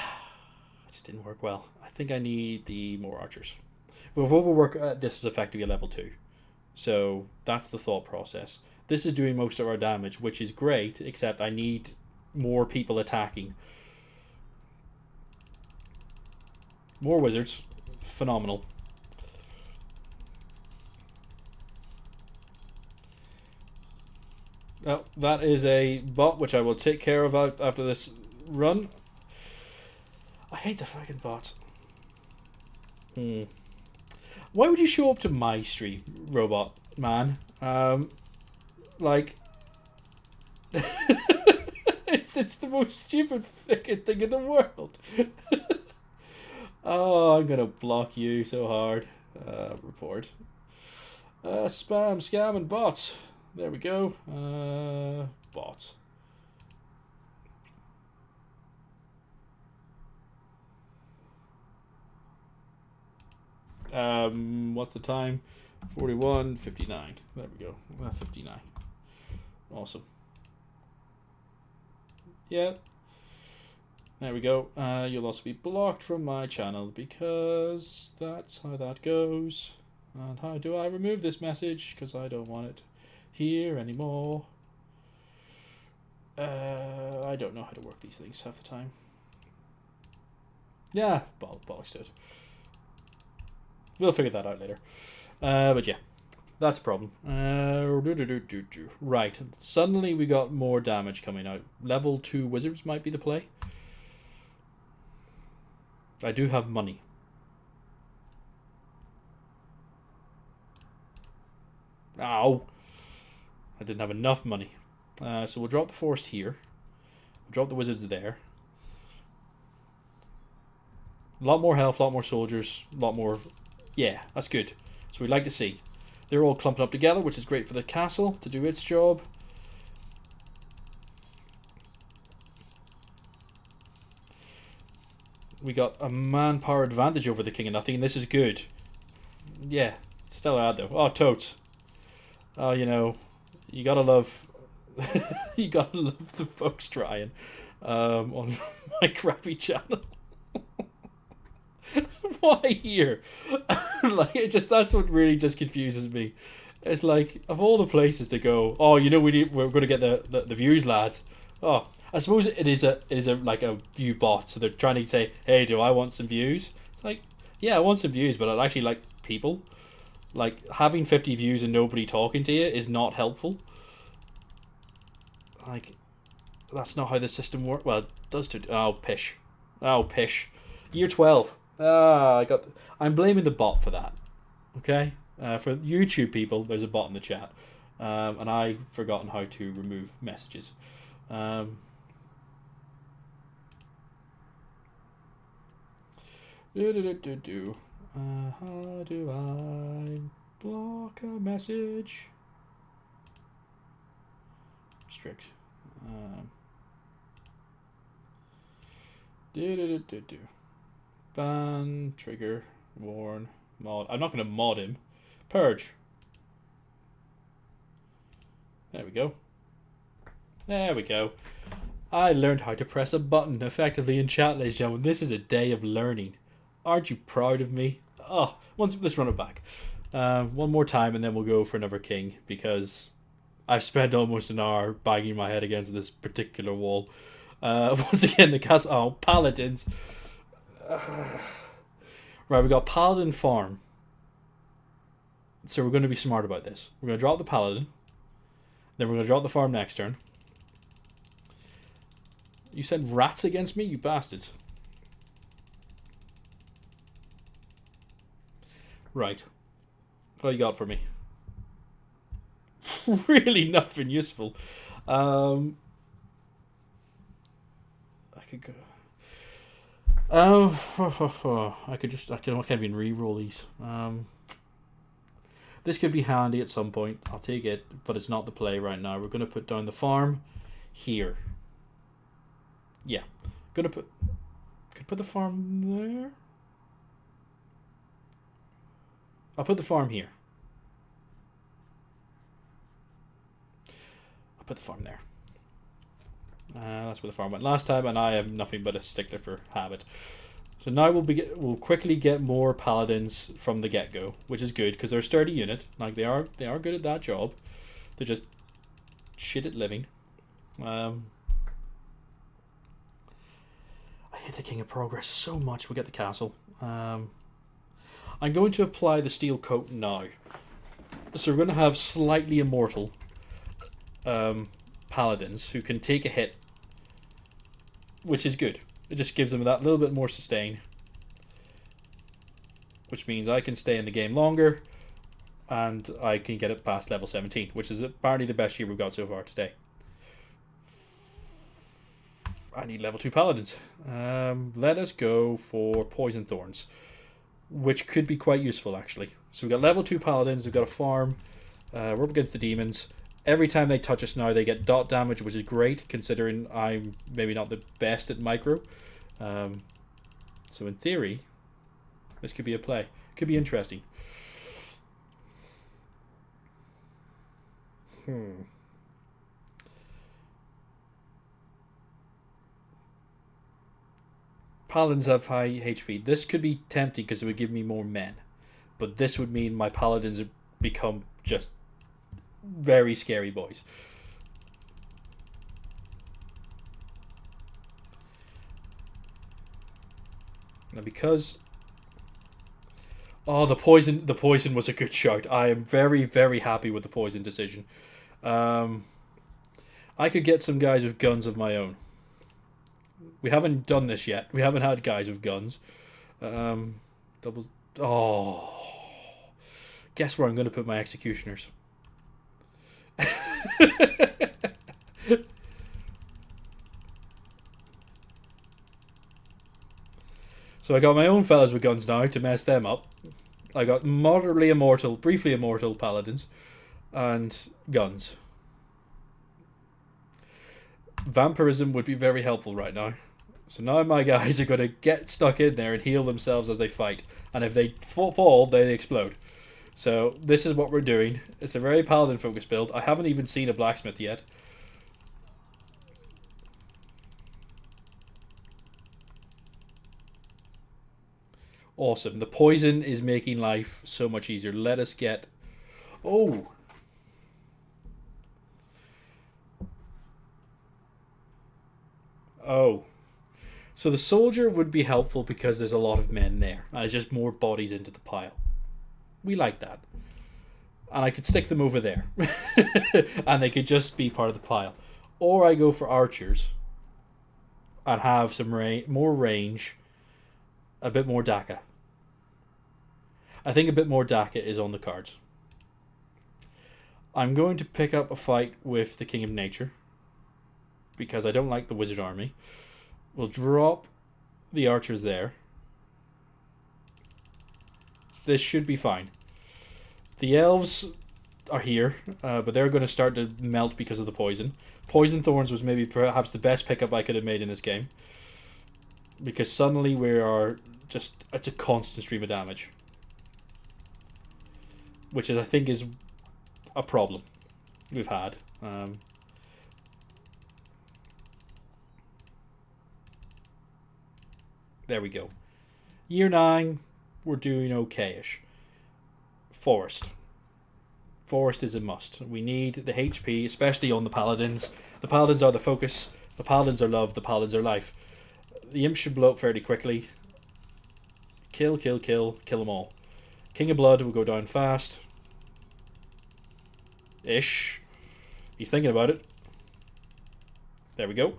just didn't work well. I think I need the more archers. With overwork, this is effectively a level 2. So that's the thought process. This is doing most of our damage, which is great, except I need more people attacking. More wizards. Phenomenal. Oh, that is a bot, which I will take care of after this run. I hate the fucking bots. Why would you show up to my stream, robot man? Like, it's the most stupid fucking thing in the world. Oh, I'm gonna block you so hard. Report. Spam, scam, and bots. There we go. Bots. What's the time? 41:59. There we go. 59. Awesome. Yeah. There we go. You'll also be blocked from my channel because that's how that goes. And how do I remove this message? Because I don't want it here anymore. I don't know how to work these things half the time. Yeah, bollocks to it. We'll figure that out later. But yeah, that's a problem. Right, suddenly we got more damage coming out. Level 2 wizards might be the play. I do have money. Ow! I didn't have enough money. So we'll drop the forest here. We'll drop the wizards there. A lot more health, a lot more soldiers, a lot more... Yeah, that's good. So we'd like to see. They're all clumped up together, which is great for the castle to do its job. We got a manpower advantage over the king of nothing, and this is good. Yeah, still ad though. Oh, totes. Oh, you know, you gotta love... you gotta love the folks trying on my crappy channel. Why here? Like, it just, that's what really just confuses me. It's like, of all the places to go, oh, you know, we're gonna get the views, lads. Oh, I suppose it is a like a view bot, so they're trying to say, hey, do I want some views? It's like, yeah, I want some views, but I'd actually like people. Like, having 50 views and nobody talking to you is not helpful. Like, that's not how the system works. Well, it does to... Oh, pish. Oh, pish. Year 12. I'm blaming the bot for that. Okay? For YouTube people, there's a bot in the chat. And I've forgotten how to remove messages. How do I block a message? Strict. Ban, trigger, warn, mod. I'm not going to mod him. Purge. There we go. There we go. I learned how to press a button effectively in chat, ladies and gentlemen. This is a day of learning. Aren't you proud of me? Oh, let's run it back. One more time and then we'll go for another king, because I've spent almost an hour banging my head against this particular wall. Once again, the castle... Oh, paladins. Right, we got Paladin Farm. So we're going to be smart about this. We're going to drop the Paladin. Then we're going to drop the farm next turn. You sent rats against me, you bastards. Right. What you got for me? Really nothing useful. I could go. I can't even re-roll these. This could be handy at some point. I'll take it, but it's not the play right now. We're gonna put down the farm here. Yeah, could put the farm there. I'll put the farm here. I'll put the farm there. That's where the farm went last time, and I am nothing but a stickler for habit. So now we'll quickly get more paladins from the get-go, which is good because they're a sturdy unit. Like they are good at that job. They're just shit at living. I hate the King of Progress so much. We get the castle. I'm going to apply the steel coat now. So we're going to have slightly immortal paladins who can take a hit, which is good. It just gives them that little bit more sustain, which means I can stay in the game longer and I can get it past level 17, which is apparently the best year we've got so far today. I need level 2 paladins. Let us go for Poison Thorns, which could be quite useful actually. So we've got level 2 paladins, we've got a farm, we're up against the demons. Every time they touch us now, they get dot damage, which is great, considering I'm maybe not the best at micro. So in theory, this could be a play. Could be interesting. Paladins have high HP. This could be tempting because it would give me more men. But this would mean my paladins become just very scary boys. Now because the poison was a good shout. I am very, very happy with the poison decision. I could get some guys with guns of my own. We haven't done this yet. We haven't had guys with guns. Doubles. Oh, guess where I'm going to put my executioners. So I got my own fellas with guns now to mess them up. I got moderately immortal, briefly immortal paladins, and guns. Vampirism would be very helpful right now. So now my guys are going to get stuck in there and heal themselves as they fight. And if they fall, they explode. So this is what we're doing. It's a very paladin focused build. I haven't even seen a blacksmith yet. Awesome. The poison is making life so much easier. Let us get... Oh! Oh. So the soldier would be helpful because there's a lot of men there. And it's just more bodies into the pile. We like that. And I could stick them over there. And they could just be part of the pile. Or I go for archers. And have some more range. A bit more Daka. I think a bit more Daka is on the cards. I'm going to pick up a fight with the King of Nature. Because I don't like the wizard army. We'll drop the archers there. This should be fine. The elves are here, but they're going to start to melt because of the poison. Poison Thorns was maybe perhaps the best pickup I could have made in this game. Because suddenly we are just... It's a constant stream of damage. Which is, I think, is a problem we've had. There we go. Year 9, we're doing okay-ish. Forest. Forest is a must. We need the HP, especially on the paladins. The paladins are the focus. The paladins are love. The paladins are life. The imps should blow up fairly quickly. Kill, kill, kill. Kill them all. King of Blood will go down fast. Ish. He's thinking about it. There we go.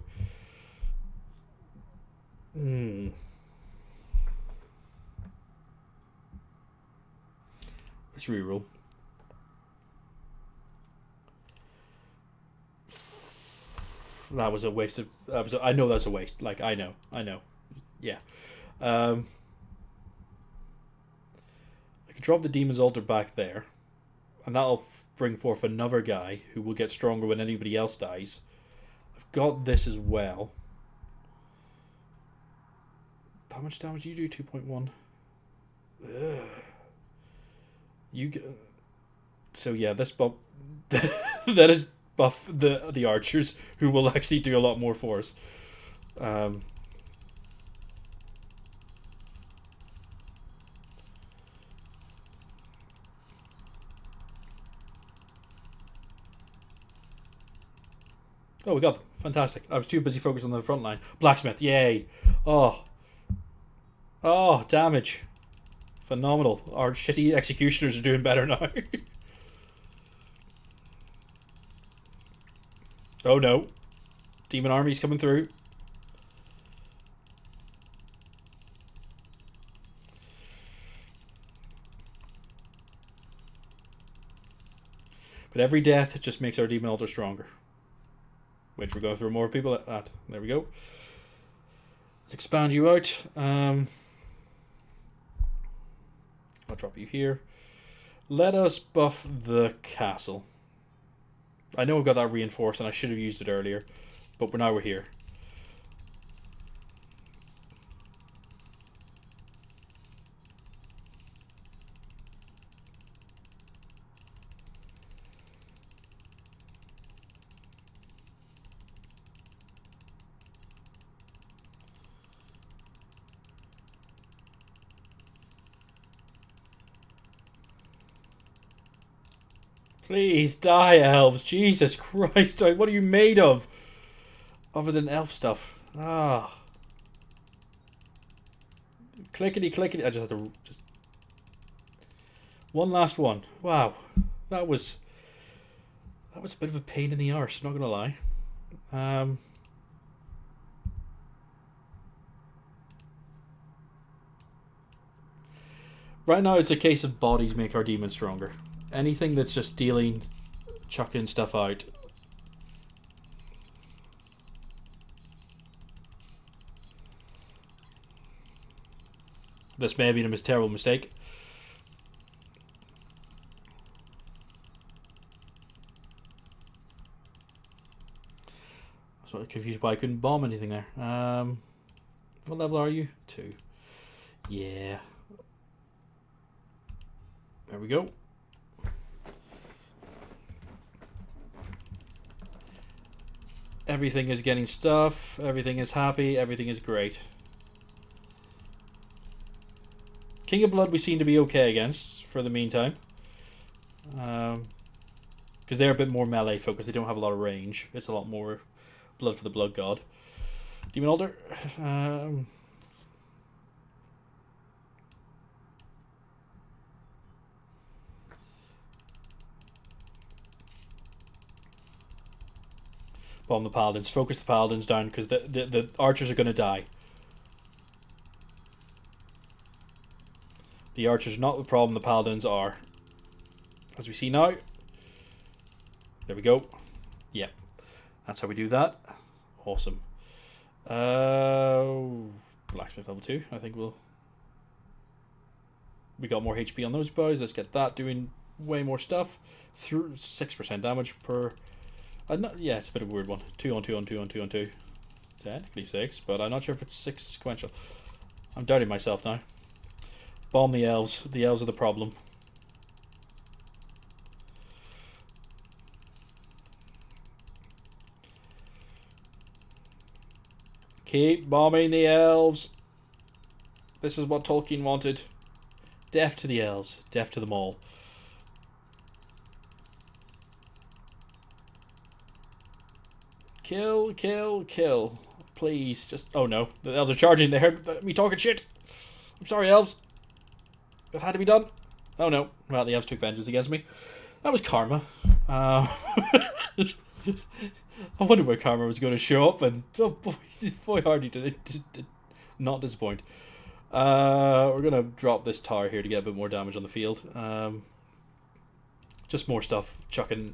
to reroll. That was a waste of... I know that's a waste. Like, I know. Yeah. I could drop the Demon's Altar back there. And that'll bring forth another guy who will get stronger when anybody else dies. I've got this as well. How much damage do you do? 2.1. You get... So yeah, this buff... that is buff the archers, who will actually do a lot more for us. Oh, we got them. Fantastic. I was too busy focused on the front line. Blacksmith, yay. Oh, damage. Phenomenal. Our shitty executioners are doing better now. Oh no. Demon army's coming through. But every death just makes our demon altar stronger. Which we're going through more people at that. There we go. Let's expand you out. I'll drop you here. Let us buff the castle. I know I've got that reinforced and I should have used it earlier, but now we're here. Please die, elves. Jesus Christ. What are you made of? Other than elf stuff. Ah. Clickety clickety. I just have to... One last one. Wow. That was a bit of a pain in the arse, not gonna lie. Right now it's a case of bodies make our demons stronger. Anything that's just dealing, chucking stuff out. This may have been a terrible mistake. I was sort of confused why I couldn't bomb anything there. What level are you? 2. Yeah. There we go. Everything is getting stuff. Everything is happy. Everything is great. King of Blood we seem to be okay against for the meantime. Because they're a bit more melee focused. They don't have a lot of range. It's a lot more blood for the Blood God. Demon Altar. Bomb the paladins. Focus the paladins down because the archers are going to die. The archers are not the problem. The paladins are. As we see now. There we go. Yeah. That's how we do that. Awesome. Blacksmith level 2. I think we got more HP on those bows. Let's get that doing way more stuff. Through 6% damage per... yeah, it's a bit of a weird one. 2 on 2 on 2 on 2 on 2. Technically 6, but I'm not sure if it's 6 sequential. I'm doubting myself now. Bomb the elves. The elves are the problem. Keep bombing the elves. This is what Tolkien wanted. Death to the elves. Death to them all. Kill, kill, kill. Please, just... Oh no, the elves are charging. They heard me talking shit. I'm sorry, elves. It had to be done. Oh no. Well, the elves took vengeance against me. That was karma. I wonder where karma was going to show up, and oh boy hardly did it not disappoint. We're going to drop this tower here to get a bit more damage on the field. Just more stuff. Chucking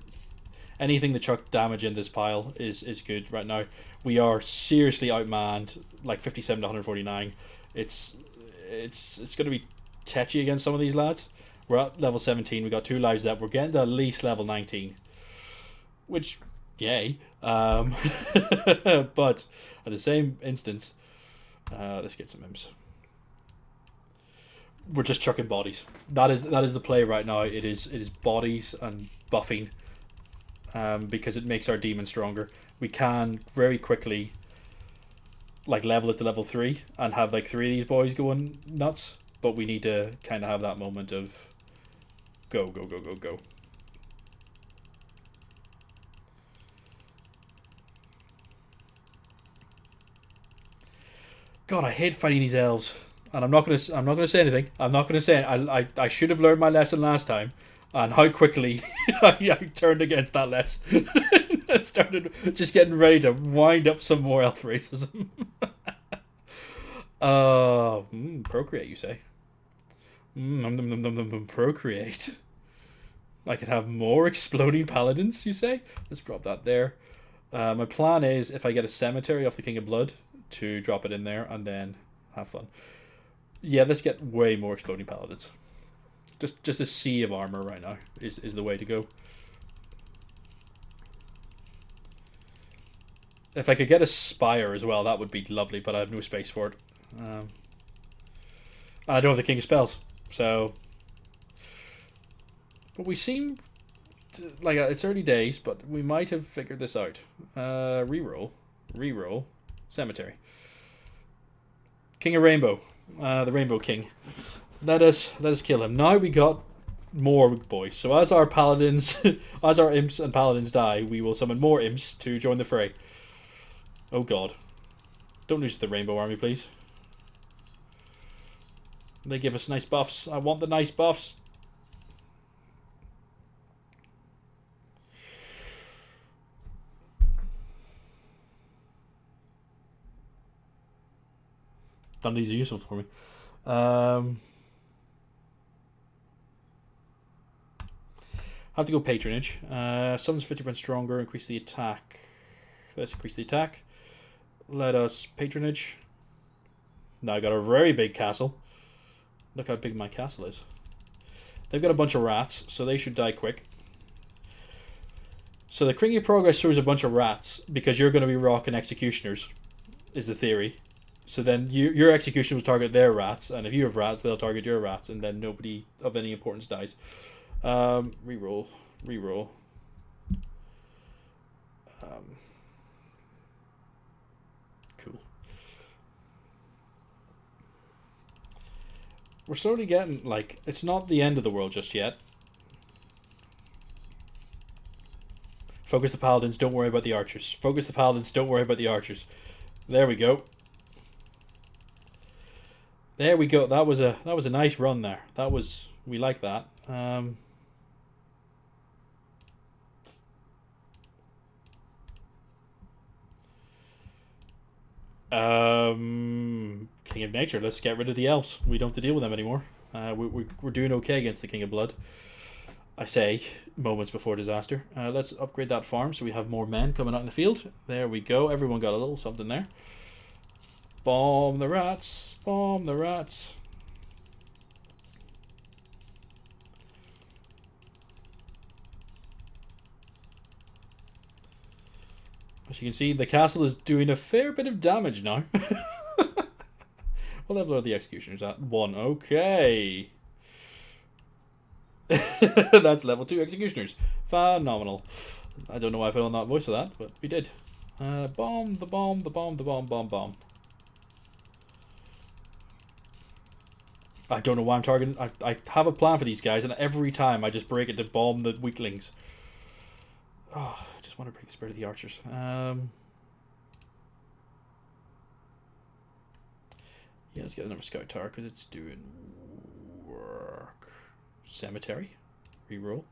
anything to chuck damage in this pile is good right now. We are seriously outmanned, like 57 to 149. It's going to be tetchy against some of these lads. We're at level 17. We got 2 lives left. We're getting to at least level 19, which, yay. But at the same instance, let's get some imps. We're just chucking bodies. That is the play right now. It is bodies and buffing, because it makes our demon stronger. We can very quickly like level it to level 3 and have like 3 of these boys going nuts, but we need to kind of have that moment of go, go, go, go, go. God, I hate fighting these elves. And I'm not gonna say anything. I'm not gonna say it. I should have learned my lesson last time, and how quickly I turned against that lesson. I started just getting ready to wind up some more elf racism. Procreate, you say? Procreate. I could have more exploding paladins, you say? Let's drop that there. My plan is, if I get a cemetery off the King of Blood, to drop it in there and then have fun. Yeah, let's get way more exploding paladins. Just a sea of armor right now is the way to go. If I could get a spire as well, that would be lovely, but I have no space for it. And I don't have the King of Spells, so... But we seem... like, it's early days, but we might have figured this out. Reroll. Reroll. Cemetery. King of Rainbow. The Rainbow King. Let us kill him. Now we got more boys. So as our paladins, as our imps and paladins die, we will summon more imps to join the fray. Oh god. Don't lose the Rainbow Army, please. They give us nice buffs. I want the nice buffs. None of these are useful for me. Have to go patronage. Summons 50% stronger, increase the attack. Let's increase the attack. Let us patronage. Now I got a very big castle. Look how big my castle is. They've got a bunch of rats, so they should die quick. So the Kringy Progress throws a bunch of rats because you're going to be rocking executioners, is the theory. So then your execution will target their rats, and if you have rats, they'll target your rats, and then nobody of any importance dies. Reroll. Reroll. Cool. We're slowly getting, like, it's not the end of the world just yet. Focus the paladins, don't worry about the archers. Focus the paladins, don't worry about the archers. There we go. There we go. That was a nice run there. We like that. King of Nature. Let's get rid of the elves. We don't have to deal with them anymore. We're doing okay against the King of Blood. I say moments before disaster. Let's upgrade that farm so we have more men coming out in the field. There we go. Everyone got a little something there. Bomb the rats. Bomb the rats. As you can see, the castle is doing a fair bit of damage now. What level are the executioners at? 1. Okay. That's level 2 executioners. Phenomenal. I don't know why I put on that voice for that, but we did. Bomb, the bomb, the bomb, the bomb, bomb, bomb. I don't know why I'm targeting. I have a plan for these guys, and every time I just break it to bomb the weaklings. Oh, I just want to break the spirit of the archers. Yeah, let's get another scout tower because it's doing work. Cemetery. Reroll.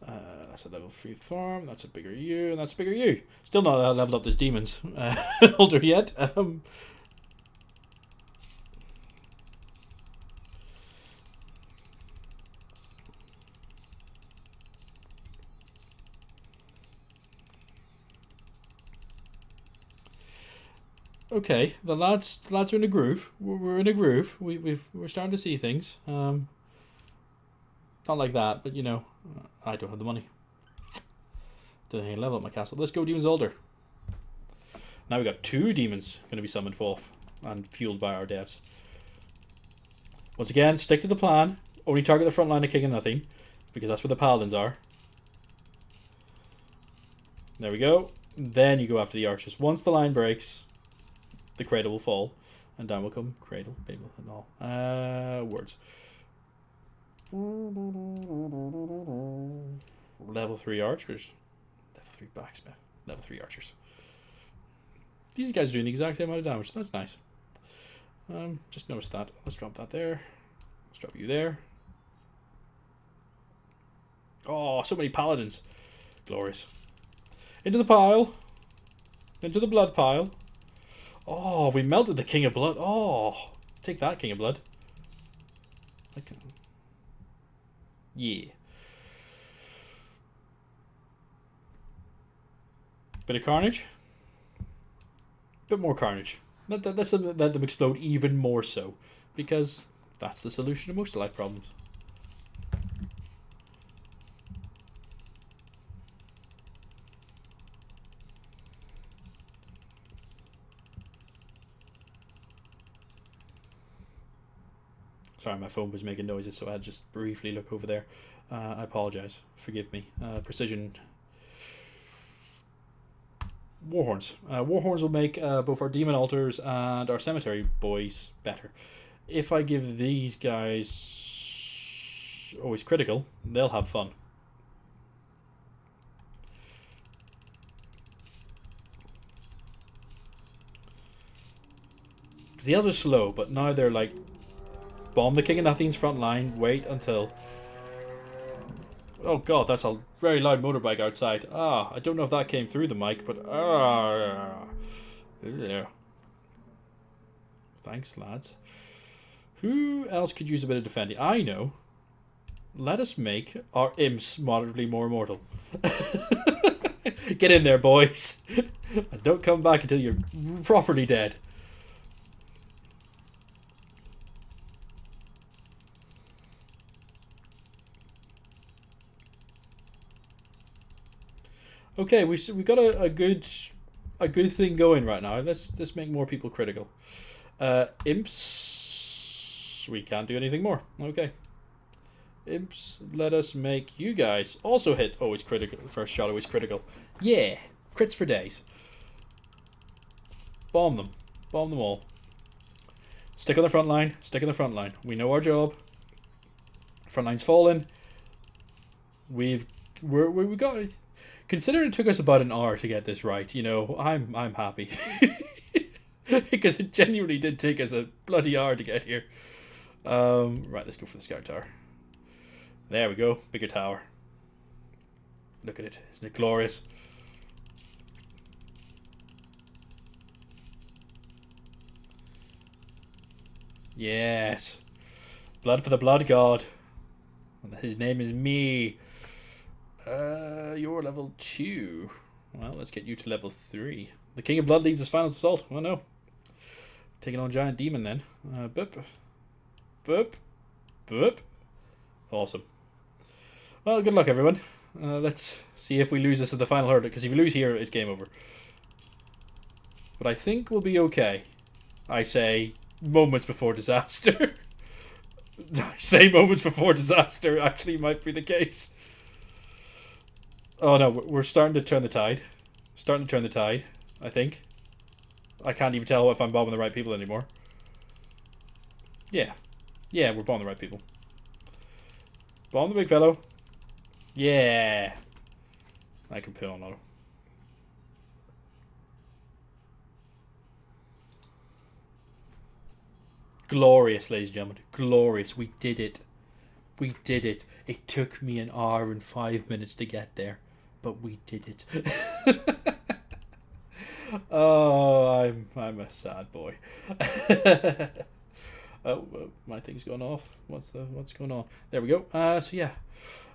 That's a level 3 farm. That's a bigger U, and that's a bigger U. Still not leveled up those demons older yet. Okay, the lads are in a groove. We're in a groove. We're starting to see things. Not like that, but you know, I don't have the money. Don't think I can level up my castle. Let's go Demon's Altar. Now we got 2 demons going to be summoned forth and fueled by our devs. Once again, stick to the plan. Only target the front line of King and Nothing, because that's where the paladins are. There we go. Then you go after the archers. Once the line breaks, the cradle will fall, and down will come cradle, Babel, and all. Words. Level 3 archers. Level 3 blacksmith. Level 3 archers. These guys are doing the exact same amount of damage. So that's nice. Just noticed that. Let's drop that there. Let's drop you there. Oh, so many paladins. Glorious. Into the pile. Into the blood pile. Oh, we melted the King of Blood. Oh, take that, King of Blood. I can... Yeah. Bit of carnage. Bit more carnage. Let them explode even more so. Because that's the solution to most of life problems. Sorry, my phone was making noises, so I had to just briefly look over there. I apologize. Forgive me. Precision. Warhorns. Warhorns will make both our demon altars and our cemetery boys better. If I give these guys always critical, they'll have fun. Because the elves are slow, but now they're like... Bomb the King of Nothing's front line. Wait until... Oh god, that's a very loud motorbike outside. Ah, I don't know if that came through the mic, but... Yeah. Thanks, lads. Who else could use a bit of defending? I know. Let us make our imps moderately more immortal. Get in there, boys. And don't come back until you're properly dead. Okay, we got a good thing going right now. Let's make more people critical. Imps, we can't do anything more. Okay. Imps, let us make you guys also hit always critical. First shot always critical. Yeah, crits for days. Bomb them. Bomb them all. Stick on the front line. Stick on the front line. We know our job. Front line's fallen. We got. Considering it took us about an hour to get this right, you know, I'm happy. Because it genuinely did take us a bloody hour to get here. Right, let's go for the scout tower. There we go, bigger tower. Look at it, isn't it glorious? Yes. Blood for the blood god. His name is me. You're level 2. Well, let's get you to level 3. The King of Blood leads his final assault. Oh no. Taking on Giant Demon then. Boop. Boop. Boop. Awesome. Well, good luck everyone. Let's see if we lose this at the final hurdle, because if you lose here, it's game over. But I think we'll be okay. I say moments before disaster. I say moments before disaster actually might be the case. Oh no, we're starting to turn the tide. Starting to turn the tide, I think. I can't even tell if I'm bombing the right people anymore. Yeah. Yeah, we're bombing the right people. Bomb the big fellow. Yeah. I can put on auto. Glorious, ladies and gentlemen. Glorious. We did it. We did it. It took me an hour and 5 minutes to get there. But we did it. Oh, I'm a sad boy. Oh, my thing's gone off. What's going on? There we go. So yeah,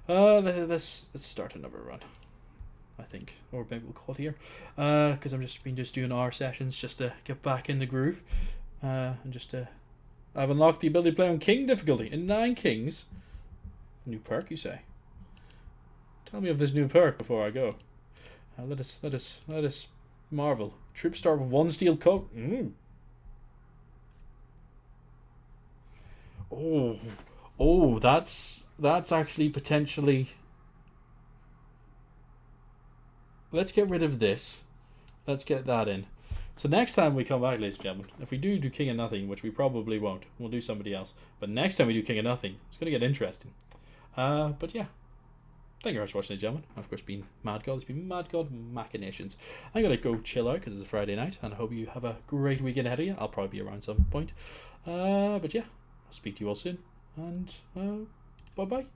let's start another run. I think, or maybe we'll call it here, because I'm just doing R sessions just to get back in the groove, and just to. I've unlocked the ability to play on King difficulty in 9 Kings. New perk, you say? Tell me of this new perk before I go. Let us marvel. Troop start with 1 steel coat. Oh, that's actually potentially. Let's get rid of this. Let's get that in. So next time we come back, ladies and gentlemen, if we do King of Nothing, which we probably won't, we'll do somebody else. But next time we do King of Nothing, it's going to get interesting. But yeah. Thank you very much for watching, ladies and gentlemen. I've, of course, been Madgod. It's been Madgod Machinations. I'm going to go chill out because it's a Friday night, and I hope you have a great weekend ahead of you. I'll probably be around some point. But yeah, I'll speak to you all soon, and bye-bye.